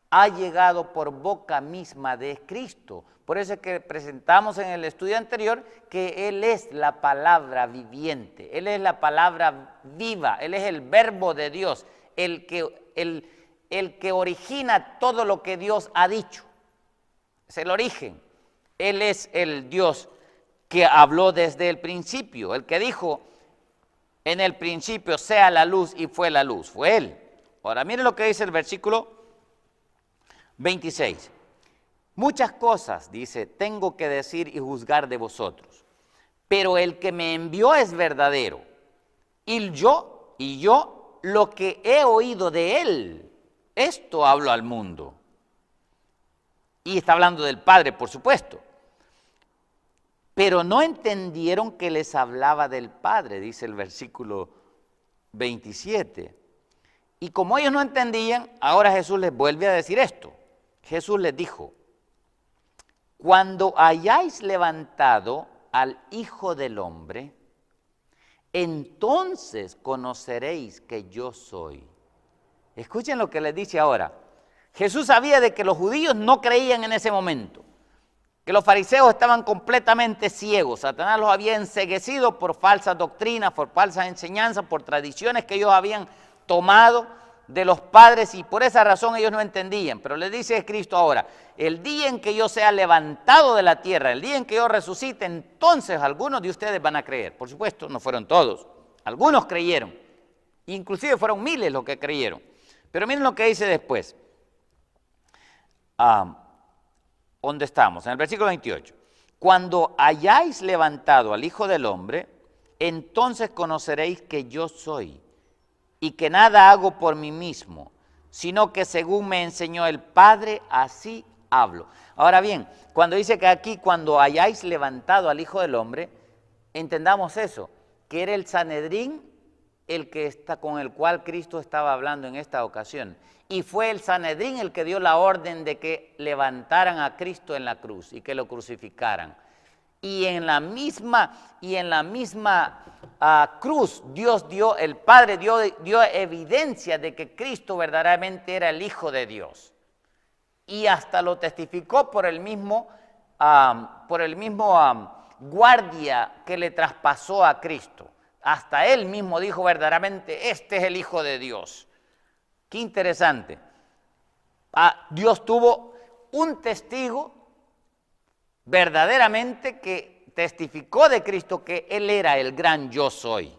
ha llegado por boca misma de Cristo. Por eso es que presentamos en el estudio anterior que Él es la palabra viviente, Él es la palabra viva, Él es el verbo de Dios, el que origina todo lo que Dios ha dicho. Es el origen. Él es el Dios que habló desde el principio, el que dijo en el principio sea la luz y fue la luz, fue Él. Ahora miren lo que dice el versículo 26. Muchas cosas, dice, tengo que decir y juzgar de vosotros, pero el que me envió es verdadero, y yo lo que he oído de él, esto hablo al mundo. Y está hablando del Padre, por supuesto. Pero no entendieron que les hablaba del Padre, dice el versículo 27. Y como ellos no entendían, ahora Jesús les vuelve a decir esto. Jesús les dijo, cuando hayáis levantado al Hijo del Hombre, entonces conoceréis que yo soy. Escuchen lo que les dice ahora. Jesús sabía de que los judíos no creían en ese momento, que los fariseos estaban completamente ciegos. Satanás los había enceguecido por falsas doctrinas, por falsas enseñanzas, por tradiciones que ellos habían tomado de los padres y por esa razón ellos no entendían. Pero les dice Cristo ahora, el día en que yo sea levantado de la tierra, el día en que yo resucite, entonces algunos de ustedes van a creer. Por supuesto, no fueron todos, algunos creyeron, inclusive fueron miles los que creyeron. Pero miren lo que dice después. ¿Dónde estamos? En el versículo 28. Cuando hayáis levantado al Hijo del Hombre, entonces conoceréis que yo soy, y que nada hago por mí mismo, sino que según me enseñó el Padre, así hablo. Ahora bien, cuando dice que aquí, cuando hayáis levantado al Hijo del Hombre, entendamos eso, que era el Sanedrín con el cual Cristo estaba hablando en esta ocasión. Y fue el Sanedrín el que dio la orden de que levantaran a Cristo en la cruz y que lo crucificaran. Y en la misma cruz el Padre dio evidencia de que Cristo verdaderamente era el Hijo de Dios. Y hasta lo testificó por el mismo guardia que le traspasó a Cristo. Hasta él mismo dijo verdaderamente, este es el Hijo de Dios. Qué interesante. Dios tuvo un testigo verdaderamente que testificó de Cristo que Él era el gran yo soy,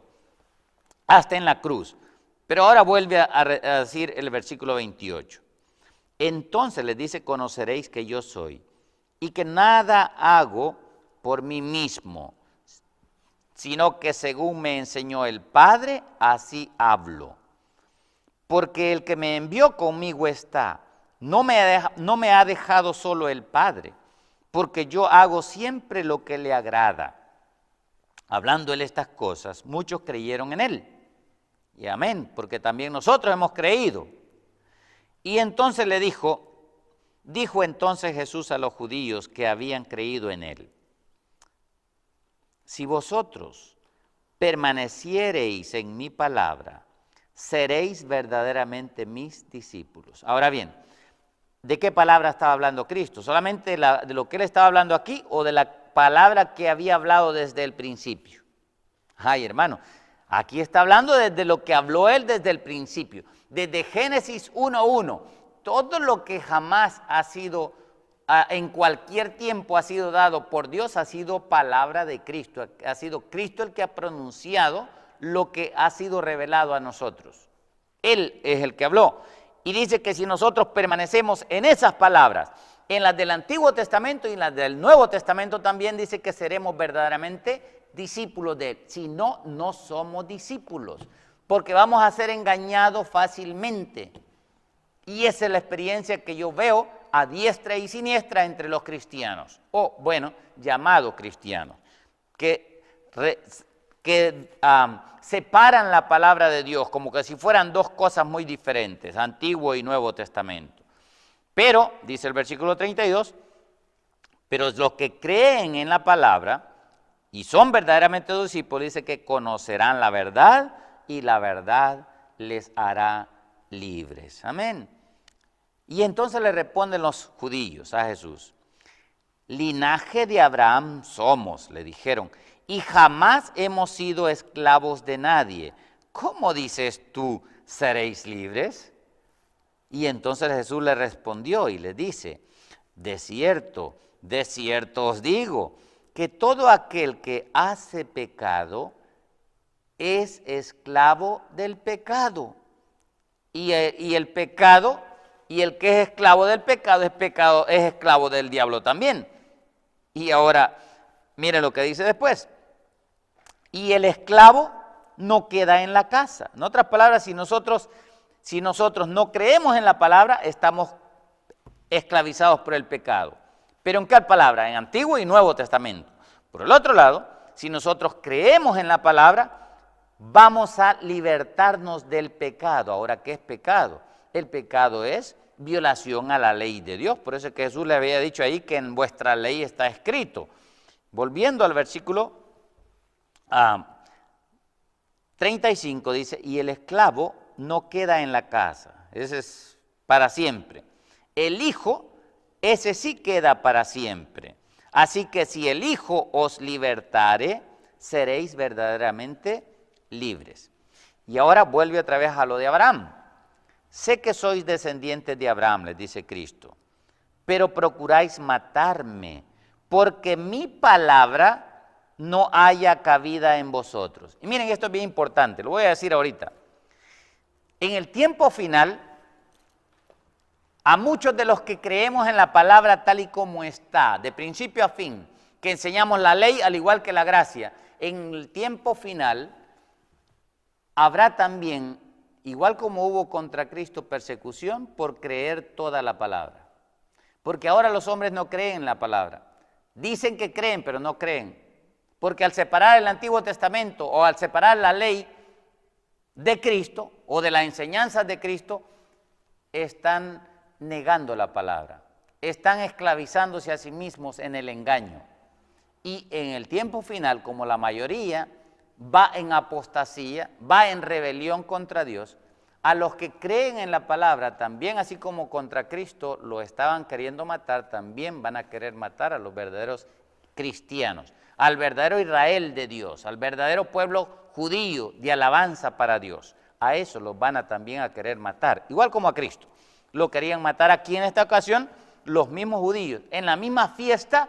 hasta en la cruz. Pero ahora vuelve a decir el versículo 28. Entonces les dice, conoceréis que yo soy, y que nada hago por mí mismo, sino que según me enseñó el Padre, así hablo. Porque el que me envió conmigo está, no me ha dejado solo el Padre, porque yo hago siempre lo que le agrada. Hablando él estas cosas, muchos creyeron en él. Y amén, porque también nosotros hemos creído. Y entonces dijo entonces Jesús a los judíos que habían creído en él: si vosotros permaneciereis en mi palabra, seréis verdaderamente mis discípulos. Ahora bien, ¿de qué palabra estaba hablando Cristo? ¿Solamente de lo que él estaba hablando aquí o de la palabra que había hablado desde el principio? Ay, hermano, aquí está hablando desde lo que habló él desde el principio, desde Génesis 1:1. Todo lo que jamás ha sido, en cualquier tiempo ha sido dado por Dios, ha sido palabra de Cristo. Ha sido Cristo el que ha pronunciado lo que ha sido revelado a nosotros. Él es el que habló. Y dice que si nosotros permanecemos en esas palabras, en las del Antiguo Testamento y en las del Nuevo Testamento también dice que seremos verdaderamente discípulos de él. Si no, no somos discípulos, porque vamos a ser engañados fácilmente. Y esa es la experiencia que yo veo a diestra y siniestra entre los cristianos, o bueno, llamados cristianos, que separan la palabra de Dios como que si fueran dos cosas muy diferentes, Antiguo y Nuevo Testamento. Pero, dice el versículo 32, pero los que creen en la palabra y son verdaderamente discípulos, dice que conocerán la verdad y la verdad les hará libres. Amén. Y entonces le responden los judíos a Jesús: linaje de Abraham somos, le dijeron, y jamás hemos sido esclavos de nadie. ¿Cómo dices tú, seréis libres? Y entonces Jesús le respondió y le dice: de cierto os digo, que todo aquel que hace pecado es esclavo del pecado. Y el pecado, y el que es esclavo del pecado es esclavo del diablo también. Y ahora, miren lo que dice después. Y el esclavo no queda en la casa. En otras palabras, si nosotros no creemos en la palabra, estamos esclavizados por el pecado. ¿Pero en qué palabra? En Antiguo y Nuevo Testamento. Por el otro lado, si nosotros creemos en la palabra, vamos a libertarnos del pecado. Ahora, ¿qué es pecado? El pecado es violación a la ley de Dios. Por eso es que Jesús le había dicho ahí que en vuestra ley está escrito. Volviendo al versículo 35, dice: y el esclavo no queda en la casa. Ese es para siempre. El Hijo, ese sí queda para siempre. Así que si el Hijo os libertare, seréis verdaderamente libres. Y ahora vuelve otra vez a lo de Abraham. Sé que sois descendientes de Abraham, les dice Cristo, pero procuráis matarme, porque mi palabra no haya cabida en vosotros. Y miren, esto es bien importante, lo voy a decir ahorita. En el tiempo final, a muchos de los que creemos en la palabra tal y como está, de principio a fin, que enseñamos la ley al igual que la gracia, en el tiempo final habrá también, igual como hubo contra Cristo persecución, por creer toda la palabra. Porque ahora los hombres no creen en la palabra. Dicen que creen, pero no creen. Porque al separar el Antiguo Testamento o al separar la ley de Cristo o de las enseñanzas de Cristo, están negando la palabra. Están esclavizándose a sí mismos en el engaño. Y en el tiempo final, como la mayoría va en apostasía, va en rebelión contra Dios, a los que creen en la palabra, también así como contra Cristo lo estaban queriendo matar, también van a querer matar a los verdaderos cristianos, al verdadero Israel de Dios, al verdadero pueblo judío de alabanza para Dios. A eso los van a también a querer matar, igual como a Cristo. Lo querían matar aquí en esta ocasión los mismos judíos, en la misma fiesta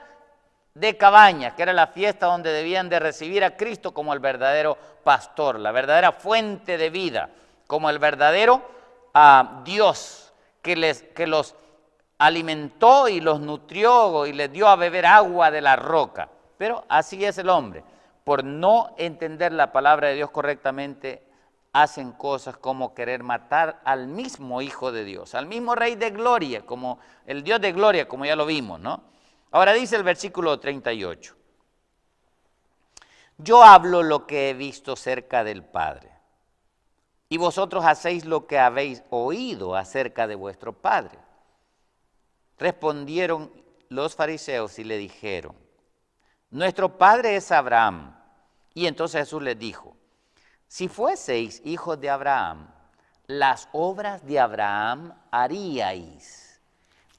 de Cabañas, que era la fiesta donde debían de recibir a Cristo como el verdadero pastor, la verdadera fuente de vida. como el verdadero Dios que los alimentó y los nutrió y les dio a beber agua de la roca. Pero así es el hombre. Por no entender la palabra de Dios correctamente, hacen cosas como querer matar al mismo Hijo de Dios, al mismo Rey de Gloria, como el Dios de Gloria, como ya lo vimos, ¿no? Ahora dice el versículo 38. Yo hablo lo que he visto cerca del Padre, y vosotros hacéis lo que habéis oído acerca de vuestro Padre. Respondieron los fariseos y le dijeron, nuestro padre es Abraham. Y entonces Jesús les dijo, si fueseis hijos de Abraham, las obras de Abraham haríais,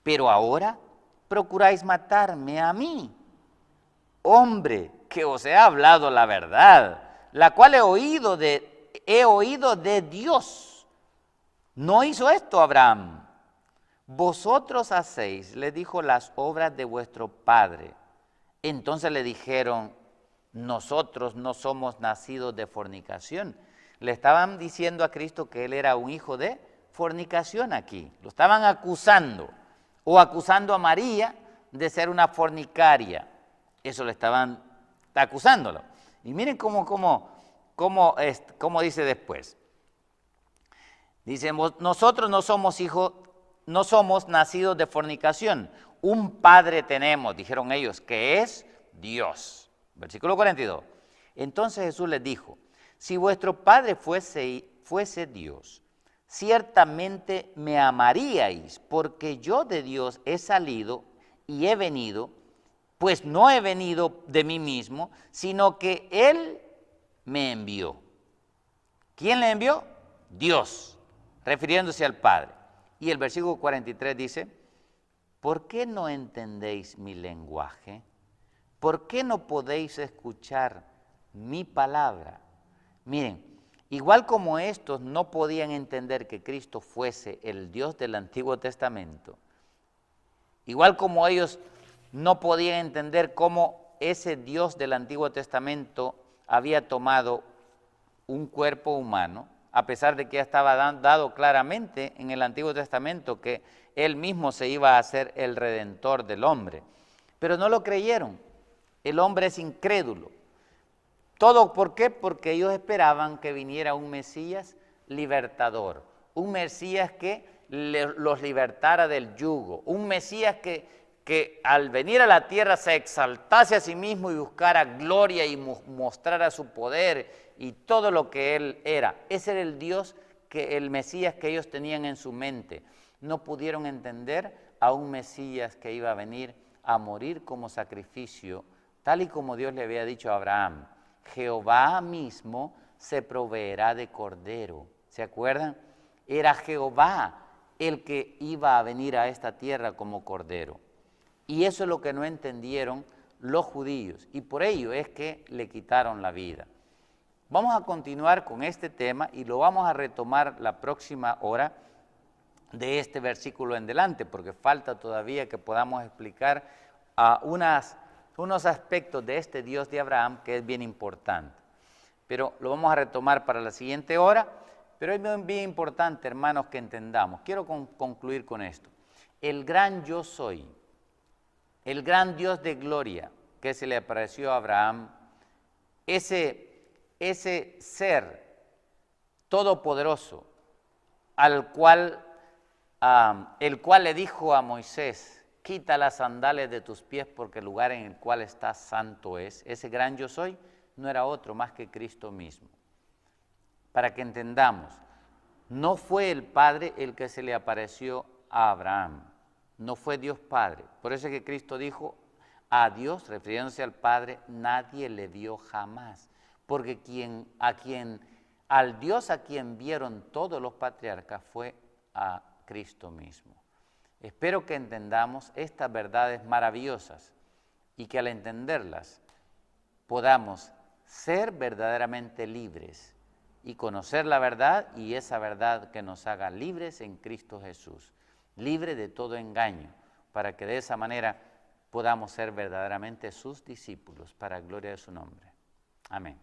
pero ahora procuráis matarme a mí, hombre, que os he hablado la verdad, la cual he oído de Dios. No hizo esto Abraham. Vosotros hacéis, le dijo, las obras de vuestro padre. Entonces le dijeron, nosotros no somos nacidos de fornicación. Le estaban diciendo a Cristo que él era un hijo de fornicación aquí. Lo estaban acusando, o acusando a María de ser una fornicaria. Eso le estaban acusándolo. Y miren cómo dice después. Dice, nosotros no somos nacidos de fornicación. Un padre tenemos, dijeron ellos, que es Dios. Versículo 42. Entonces Jesús les dijo, si vuestro padre fuese Dios, ciertamente me amaríais, porque yo de Dios he salido y he venido, pues no he venido de mí mismo, sino que Él me envió. ¿Quién le envió? Dios, refiriéndose al Padre. Y el versículo 43 dice, ¿por qué no entendéis mi lenguaje? ¿Por qué no podéis escuchar mi palabra? Miren, igual como estos no podían entender que Cristo fuese el Dios del Antiguo Testamento, igual como ellos no podían entender cómo ese Dios del Antiguo Testamento había tomado un cuerpo humano, a pesar de que ya estaba dado claramente en el Antiguo Testamento que Él mismo se iba a hacer el Redentor del hombre. Pero no lo creyeron. El hombre es incrédulo. ¿Todo por qué? Porque ellos esperaban que viniera un Mesías libertador, un Mesías que los libertara del yugo, un Mesías que al venir a la tierra se exaltase a sí mismo y buscara gloria y mostrara su poder y todo lo que Él era. Ese era el Dios, el Mesías que ellos tenían en su mente. No pudieron entender a un Mesías que iba a venir a morir como sacrificio, tal y como Dios le había dicho a Abraham. Jehová mismo se proveerá de cordero. ¿Se acuerdan? Era Jehová el que iba a venir a esta tierra como cordero. Y eso es lo que no entendieron los judíos. Y por ello es que le quitaron la vida. Vamos a continuar con este tema y lo vamos a retomar la próxima hora de este versículo en delante, porque falta todavía que podamos explicar unos aspectos de este Dios de Abraham que es bien importante. Pero lo vamos a retomar para la siguiente hora, pero es bien importante, hermanos, que entendamos. Quiero concluir con esto. El gran yo soy, el gran Dios de gloria que se le apareció a Abraham, ese ser todopoderoso, el cual le dijo a Moisés, quita las sandalias de tus pies porque el lugar en el cual estás santo es. Ese gran yo soy no era otro más que Cristo mismo. Para que entendamos, no fue el Padre el que se le apareció a Abraham, no fue Dios Padre. Por eso es que Cristo dijo, a Dios, refiriéndose al Padre, nadie le vio jamás. Porque al Dios a quien vieron todos los patriarcas fue a Cristo mismo. Espero que entendamos estas verdades maravillosas y que al entenderlas podamos ser verdaderamente libres y conocer la verdad y esa verdad que nos haga libres en Cristo Jesús, libre de todo engaño, para que de esa manera podamos ser verdaderamente sus discípulos para gloria de su nombre. Amén.